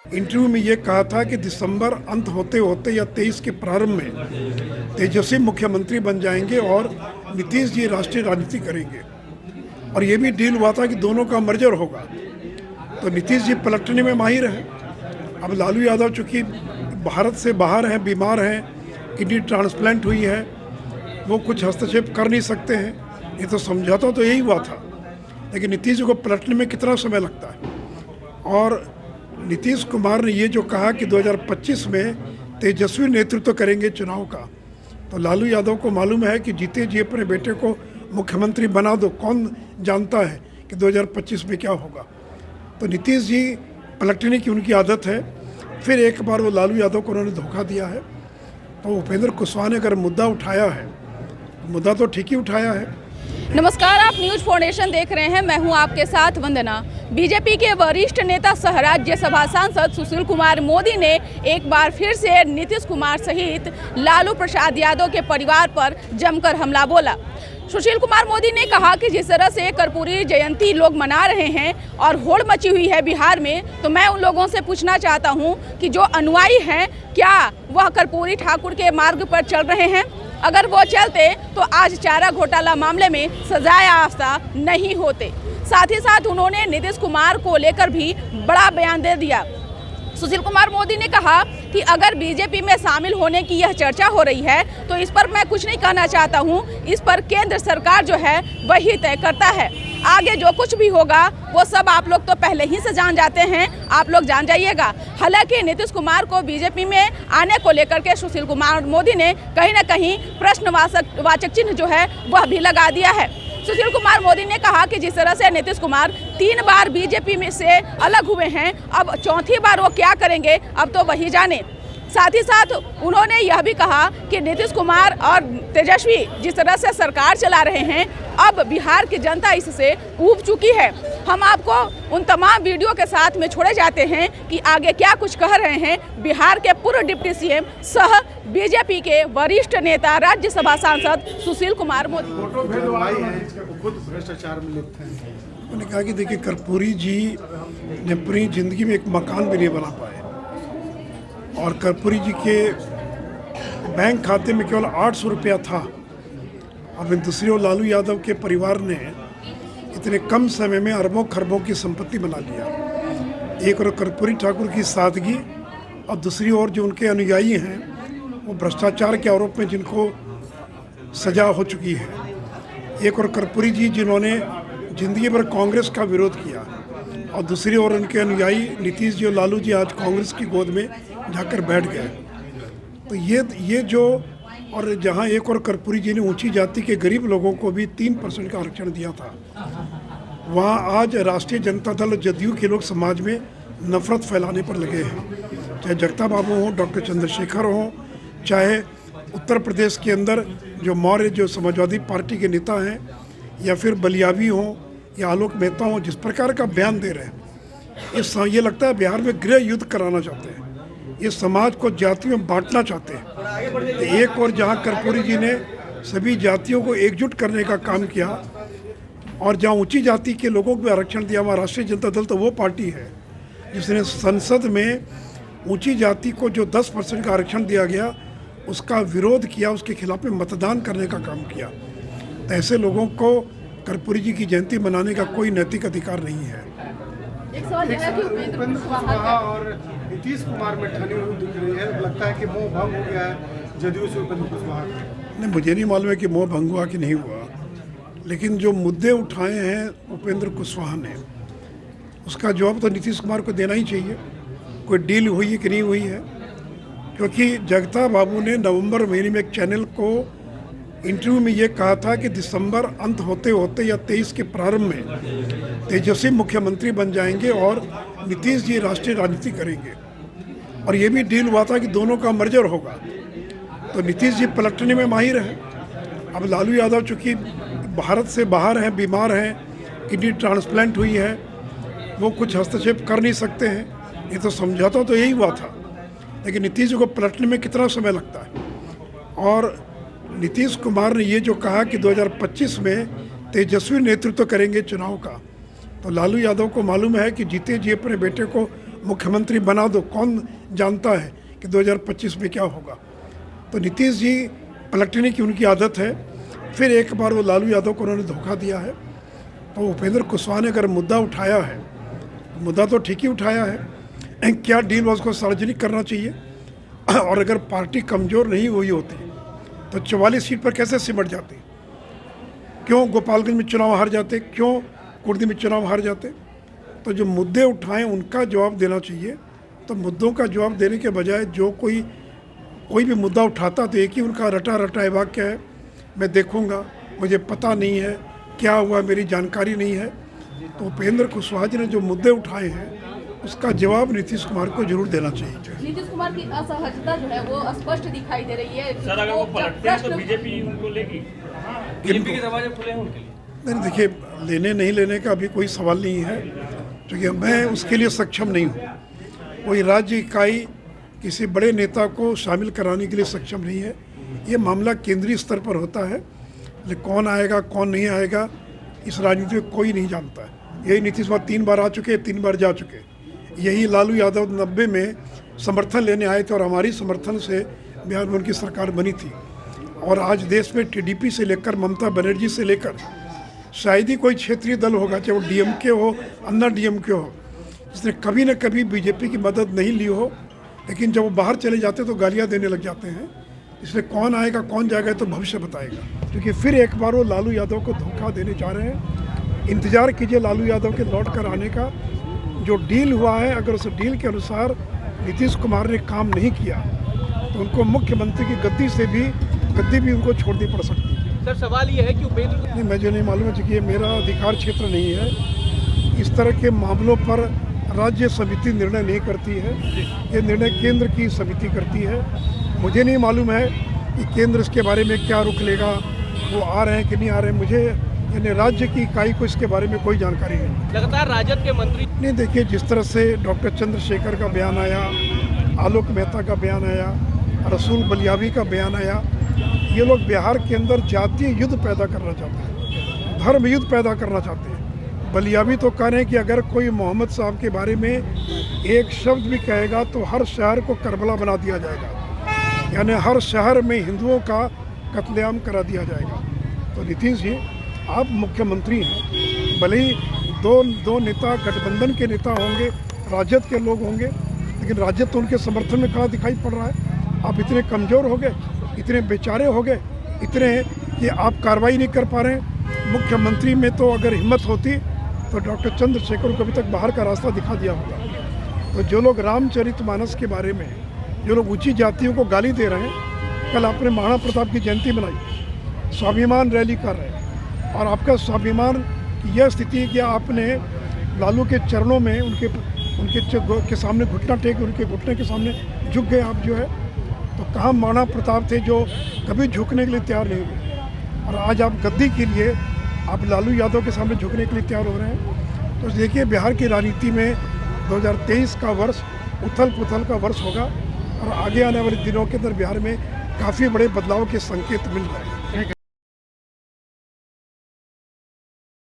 Interview में ये कहा था कि दिसंबर अंत होते होते या 23 के प्रारंभ में तेजस्वी मुख्यमंत्री बन जाएंगे और नीतीश जी राष्ट्रीय राजनीति करेंगे। और ये भी डील हुआ था कि दोनों का मर्जर होगा। तो नीतीश जी पलटने में माहिर हैं। अब लालू यादव चूँकि भारत से बाहर हैं, बीमार हैं, किडनी ट्रांसप्लांट हुई है, वो कुछ हस्तक्षेप कर नहीं सकते हैं। ये तो समझौता तो यही हुआ था, लेकिन नीतीश जी को पलटने में कितना समय लगता है। और नीतीश कुमार ने ये जो कहा कि 2025 में तेजस्वी नेतृत्व करेंगे चुनाव का, तो लालू यादव को मालूम है कि जीते जी अपने बेटे को मुख्यमंत्री बना दो। कौन जानता है कि 2025 में क्या होगा। तो नीतीश जी पलटने की उनकी आदत है। फिर एक बार वो लालू यादव को उन्होंने धोखा दिया है। तो उपेंद्र कुशवाहा ने अगर मुद्दा उठाया है, मुद्दा तो ठीक ही उठाया है। नमस्कार, आप न्यूज फाउंडेशन देख रहे हैं। मैं हूं आपके साथ वंदना। बीजेपी के वरिष्ठ नेता सह राज्यसभा सांसद सुशील कुमार मोदी ने एक बार फिर से नीतीश कुमार सहित लालू प्रसाद यादव के परिवार पर जमकर हमला बोला। सुशील कुमार मोदी ने कहा कि जिस तरह से कर्पूरी जयंती लोग मना रहे हैं और होड़ मची हुई है बिहार में, तो मैं उन लोगों से पूछना चाहता हूं कि जो अनुयायी हैं, क्या वह कर्पूरी ठाकुर के मार्ग पर चल रहे हैं? अगर वो चलते तो आज चारा घोटाला मामले में सजायाफ्ता नहीं होते। साथ ही साथ उन्होंने नीतीश कुमार को लेकर भी बड़ा बयान दे दिया। सुशील कुमार मोदी ने कहा कि अगर बीजेपी में शामिल होने की यह चर्चा हो रही है तो इस पर मैं कुछ नहीं कहना चाहता हूं। इस पर केंद्र सरकार जो है वही तय करता है। आगे जो कुछ भी होगा वो सब आप लोग तो पहले ही से जान जाते हैं, आप लोग जान जाइएगा। हालांकि नीतीश कुमार को बीजेपी में आने को लेकर के सुशील कुमार मोदी ने कहीं ना कहीं प्रश्नवाचक चिन्ह जो है वह भी लगा दिया है। सुशील कुमार मोदी ने कहा कि जिस तरह से नीतीश कुमार 3 बार बीजेपी में से अलग हुए हैं, अब चौथी बार वो क्या करेंगे अब तो वही जाने। साथ ही साथ उन्होंने यह भी कहा कि नीतीश कुमार और तेजस्वी जिस तरह से सरकार चला रहे हैं, अब बिहार की जनता इससे ऊब चुकी है। हम आपको उन तमाम वीडियो के साथ में छोड़े जाते हैं कि आगे क्या कुछ कह रहे हैं बिहार के पूर्व डिप्टी सीएम सह बीजेपी के वरिष्ठ नेता राज्यसभा सांसद सुशील कुमार मोदी। उन्होंने कहा कि देखिए, कर्पूरी जी ने पूरी जिंदगी में एक मकान भी नहीं बना पाए और कर्पूरी जी के बैंक खाते में केवल 800 रुपया था। और दूसरी ओर लालू यादव के परिवार ने इतने कम समय में अरबों खरबों की संपत्ति बना लिया। एक और कर्पूरी ठाकुर की सादगी और दूसरी ओर जो उनके अनुयायी हैं वो भ्रष्टाचार के आरोप में जिनको सजा हो चुकी है। एक और कर्पूरी जी जिन्होंने जिंदगी भर कांग्रेस का विरोध किया और दूसरी ओर उनके अनुयायी नीतीश जी और लालू जी आज कांग्रेस की गोद में जाकर बैठ गए। तो ये जो, और जहां एक और कर्पूरी जी ने ऊंची जाति के गरीब लोगों को भी 3% का आरक्षण दिया था, वहां आज राष्ट्रीय जनता दल जदयू के लोग समाज में नफरत फैलाने पर लगे हैं। चाहे जगता बाबू हों, डॉक्टर चंद्रशेखर हों, चाहे उत्तर प्रदेश के अंदर जो मौर्य जो समाजवादी पार्टी के नेता हैं, या फिर बलियावी हों या आलोक मेहता हों, जिस प्रकार का बयान दे रहे हैं, ये लगता है बिहार में गृह युद्ध कराना चाहते हैं। ये समाज को जातियों में बांटना चाहते हैं। एक और जहां कर्पूरी जी ने सभी जातियों को एकजुट करने का काम किया और जहां ऊंची जाति के लोगों को आरक्षण दिया, वहाँ राष्ट्रीय जनता दल तो वो पार्टी है जिसने संसद में ऊंची जाति को जो 10% का आरक्षण दिया गया उसका विरोध किया, उसके खिलाफ में मतदान करने का काम किया। तो ऐसे लोगों को कर्पूरी जी की जयंती मनाने का कोई नैतिक अधिकार नहीं है। उपेंद्र कुशवाहा और नीतीश कुमार में ठनी हुई दिख रही है। लगता है कि मोह भंग हो गया है जदयू से उपेंद्र कुशवाहा। नहीं, मुझे नहीं मालूम है कि मोह भंग हुआ कि नहीं हुआ, लेकिन जो मुद्दे उठाए हैं उपेंद्र कुशवाहा ने, उसका जवाब तो नीतीश कुमार को देना ही चाहिए। कोई डील हुई है कि नहीं हुई है, क्योंकि जगता बाबू ने नवंबर महीने में एक चैनल को इंटरव्यू में ये कहा था कि दिसंबर अंत होते होते या 23 के प्रारंभ में तेजस्वी मुख्यमंत्री बन जाएंगे और नीतीश जी राष्ट्रीय राजनीति करेंगे। और ये भी डील हुआ था कि दोनों का मर्जर होगा। तो नीतीश जी पलटने में माहिर हैं। अब लालू यादव चूँकि भारत से बाहर हैं, बीमार हैं, किडनी ट्रांसप्लांट हुई है, वो कुछ हस्तक्षेप कर नहीं सकते हैं। ये तो समझौता तो यही हुआ था, लेकिन नीतीश जी को पलटने में कितना समय लगता है। और नीतीश कुमार ने ये जो कहा कि 2025 में तेजस्वी नेतृत्व करेंगे चुनाव का, तो लालू यादव को मालूम है कि जीते जी अपने बेटे को मुख्यमंत्री बना दो, कौन जानता है कि 2025 में क्या होगा। तो नीतीश जी पलटने की उनकी आदत है। फिर एक बार वो लालू यादव को उन्होंने धोखा दिया है। तो उपेंद्र कुशवाहा ने अगर मुद्दा उठाया है, मुद्दा तो ठीक ही उठाया है, क्या डील was उसको सार्वजनिक करना चाहिए। और अगर पार्टी कमज़ोर नहीं हुई होती तो 44 सीट पर कैसे सिमट जाती, क्यों गोपालगंज में चुनाव हार जाते, क्यों कुर्दी में चुनाव हार जाते। तो जो मुद्दे उठाएं उनका जवाब देना चाहिए। तो मुद्दों का जवाब देने के बजाय जो कोई भी मुद्दा उठाता तो एक ही उनका रटा रटा वाक्य है, मैं देखूंगा, मुझे पता नहीं है क्या हुआ, मेरी जानकारी नहीं है। तो उपेंद्र कुशवाहा जी ने जो मुद्दे उठाए हैं उसका जवाब नीतीश कुमार को जरूर देना चाहिए। नीतीश कुमार की असहजता जो है वो स्पष्ट दिखाई दे रही है। सर अगर वो पलटते हैं तो बीजेपी उनको लेगी, बीजेपी के दरवाजे खुले हैं उनके लिए। नहीं देखिए, लेने नहीं लेने का अभी कोई सवाल नहीं है, क्योंकि मैं उसके लिए सक्षम नहीं हूँ। कोई राज्य इकाई किसी बड़े नेता को शामिल कराने के लिए सक्षम नहीं है। ये मामला केंद्रीय स्तर पर होता है, लेकिन कौन आएगा कौन नहीं आएगा इस राजनीति में कोई नहीं जानता है। यही नीतीश कुमार 3 बार आ चुके, 3 बार जा चुके। यही लालू यादव 90 में समर्थन लेने आए थे और हमारी समर्थन से बिहार में उनकी सरकार बनी थी। और आज देश में टीडीपी से लेकर ममता बनर्जी से लेकर शायद ही कोई क्षेत्रीय दल होगा, चाहे वो डीएमके हो, अन्ना डीएमके हो, जिसने कभी न कभी बीजेपी की मदद नहीं ली हो, लेकिन जब वो बाहर चले जाते तो गालियाँ देने लग जाते हैं। इसलिए कौन आएगा कौन जाएगा तो भविष्य बताएगा, क्योंकि फिर एक बार वो लालू यादव को धोखा देने जा रहे हैं। इंतज़ार कीजिए लालू यादव के लौट कर आने का। जो डील हुआ है, अगर उस डील के अनुसार नीतीश कुमार ने काम नहीं किया तो उनको मुख्यमंत्री की गद्दी भी उनको छोड़नी पड़ सकती है। सर सवाल ये है कि उपेंद्र नहीं, मुझे नहीं मालूम है, क्योंकि ये मेरा अधिकार क्षेत्र नहीं है। इस तरह के मामलों पर राज्य समिति निर्णय नहीं करती है, ये निर्णय केंद्र की समिति करती है। मुझे नहीं मालूम है कि केंद्र इसके बारे में क्या रुख लेगा, वो आ रहे हैं कि नहीं आ रहे हैं। मुझे यानी राज्य की इकाई को इसके बारे में कोई जानकारी नहीं। लगातार राजद के मंत्री नहीं, देखिए जिस तरह से डॉक्टर चंद्रशेखर का बयान आया, आलोक मेहता का बयान आया, रसूल बलियावी का बयान आया, ये लोग बिहार के अंदर जातीय युद्ध पैदा करना चाहते हैं, धर्म युद्ध पैदा करना चाहते हैं। बलियावी तो कह रहे हैं कि अगर कोई मोहम्मद साहब के बारे में एक शब्द भी कहेगा तो हर शहर को करबला बना दिया जाएगा, यानी हर शहर में हिंदुओं का कत्लेआम करा दिया जाएगा। तो नीतीश जी आप मुख्यमंत्री हैं, भले ही दो नेता गठबंधन के नेता होंगे, राजद के लोग होंगे, लेकिन राजद तो उनके समर्थन में कहाँ दिखाई पड़ रहा है। आप इतने कमज़ोर हो गए, इतने बेचारे हो गए, इतने कि आप कार्रवाई नहीं कर पा रहे हैं। मुख्यमंत्री में तो अगर हिम्मत होती तो डॉक्टर चंद्रशेखर को अभी तक बाहर का रास्ता दिखा दिया होगा। तो जो लोग रामचरितमानस के बारे में, जो लोग ऊंची जातियों को गाली दे रहे हैं, कल आपने महाराणा प्रताप की जयंती मनाई, स्वाभिमान रैली कर रहे हैं, और आपका स्वाभिमान की यह स्थिति है कि आपने लालू के चरणों में उनके सामने घुटना टेक, उनके घुटने के सामने झुक गए आप जो है। तो कहाँ महाराणा प्रताप थे जो कभी झुकने के लिए तैयार नहीं हुए, और आज आप गद्दी के लिए आप लालू यादव के सामने झुकने के लिए तैयार हो रहे हैं। तो देखिए बिहार की राजनीति में 2023 का वर्ष उथल पुथल का वर्ष होगा, और आगे आने वाले दिनों के अंदर बिहार में काफ़ी बड़े बदलाव के संकेत मिल रहे हैं।